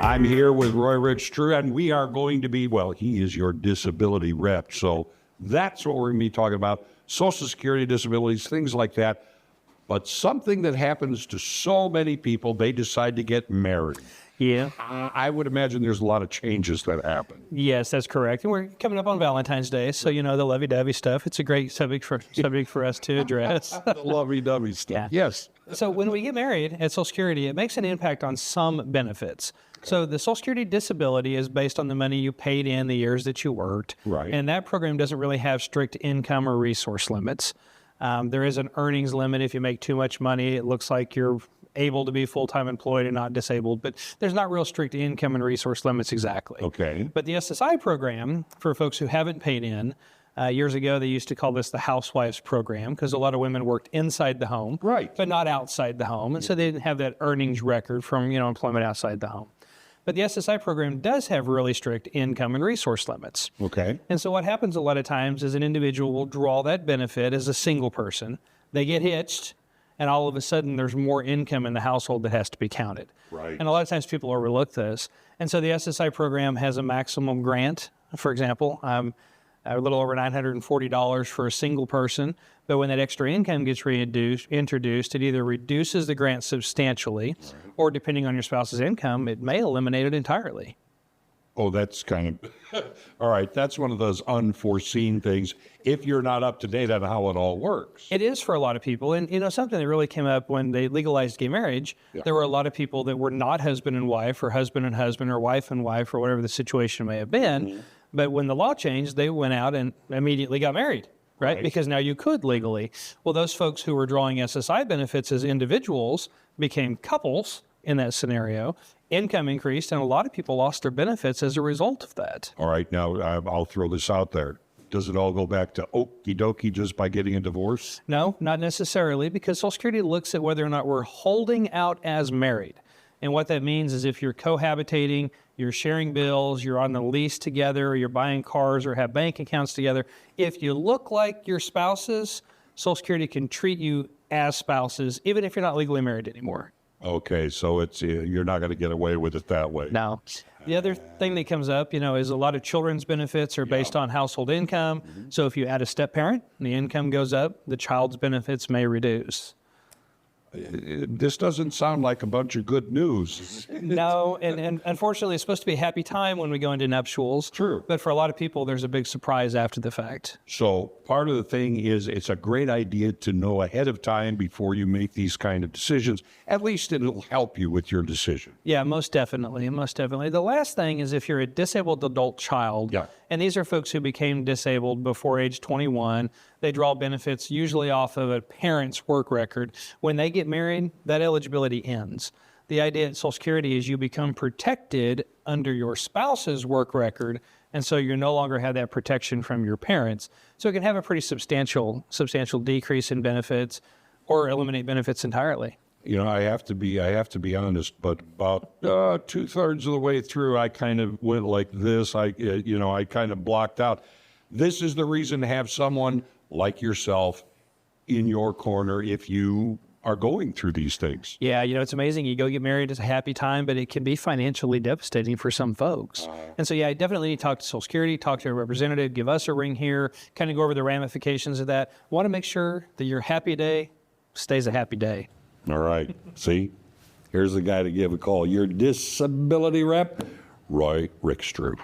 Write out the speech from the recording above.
I'm here with Roy Rickstrew, and we are going to be, well, he is your disability rep. So that's what we're going to be talking about. Social Security, disabilities, things like that. But something that happens to so many people, they decide to get married. Yeah. I would imagine there's a lot of changes that happen. Yes, that's correct. And we're coming up on Valentine's Day, so you know the lovey-dovey stuff. It's a great subject for us to address. The lovey-dovey stuff. Yeah. Yes. So when we get married at Social Security, it makes an impact on some benefits. So the Social Security disability is based on the money you paid in the years that you worked. Right. And that program doesn't really have strict income or resource limits. There is an earnings limit. If you make too much money, it looks like you're able to be full-time employed and not disabled, but there's not real strict income and resource limits exactly. Okay. But the SSI program, for folks who haven't paid in, years ago they used to call this the housewives program because a lot of women worked inside the home, right, but not outside the home, and so they didn't have that earnings record from employment outside the home. But the SSI program does have really strict income and resource limits. Okay. And so what happens a lot of times is an individual will draw that benefit as a single person. They get hitched, and all of a sudden there's more income in the household that has to be counted. Right. And a lot of times people overlook this. And so the SSI program has a maximum grant, for example, a little over $940 for a single person. But when that extra income gets introduced, it either reduces the grant substantially, or depending on your spouse's income, it may eliminate it entirely. Oh, that's kind of, all right, that's one of those unforeseen things if you're not up to date on how it all works. It is for a lot of people. And, something that really came up when they legalized gay marriage, there were a lot of people that were not husband and wife, or husband and husband, or wife and wife, or whatever the situation may have been. Mm-hmm. But when the law changed, they went out and immediately got married, right? Because now you could legally. Well, those folks who were drawing SSI benefits as individuals became couples in that scenario. Income increased, and a lot of people lost their benefits as a result of that. All right, now I'll throw this out there. Does it all go back to okie dokie just by getting a divorce? No, not necessarily, because Social Security looks at whether or not we're holding out as married. And what that means is if you're cohabitating, you're sharing bills, you're on the lease together, or you're buying cars or have bank accounts together, if you look like your spouses, Social Security can treat you as spouses, even if you're not legally married anymore. Okay, so it's you're not going to get away with it that way. No. The other thing that comes up, is a lot of children's benefits are based on household income. Mm-hmm. So if you add a step-parent, the income goes up, the child's benefits may reduce. This doesn't sound like a bunch of good news. No, and unfortunately, it's supposed to be a happy time when we go into nuptials. True. But for a lot of people, there's a big surprise after the fact. So part of the thing is it's a great idea to know ahead of time before you make these kind of decisions. At least it'll help you with your decision. Yeah, most definitely. Most definitely. The last thing is if you're a disabled adult child, and these are folks who became disabled before age 21, they draw benefits usually off of a parent's work record. When they get married, that eligibility ends. The idea at Social Security is you become protected under your spouse's work record, and so you no longer have that protection from your parents. So it can have a pretty substantial decrease in benefits or eliminate benefits entirely. I have to be honest, but about 2/3 of the way through, I kind of went like this. I kind of blocked out. This is the reason to have someone like yourself in your corner if you are going through these things. Yeah, it's amazing. You go get married, it's a happy time, but it can be financially devastating for some folks. And so, I definitely need to talk to Social Security, talk to a representative, give us a ring here, kind of go over the ramifications of that. Want to make sure that your happy day stays a happy day. All right. See, here's the guy to give a call. Your disability rep, Roy Rickstrew.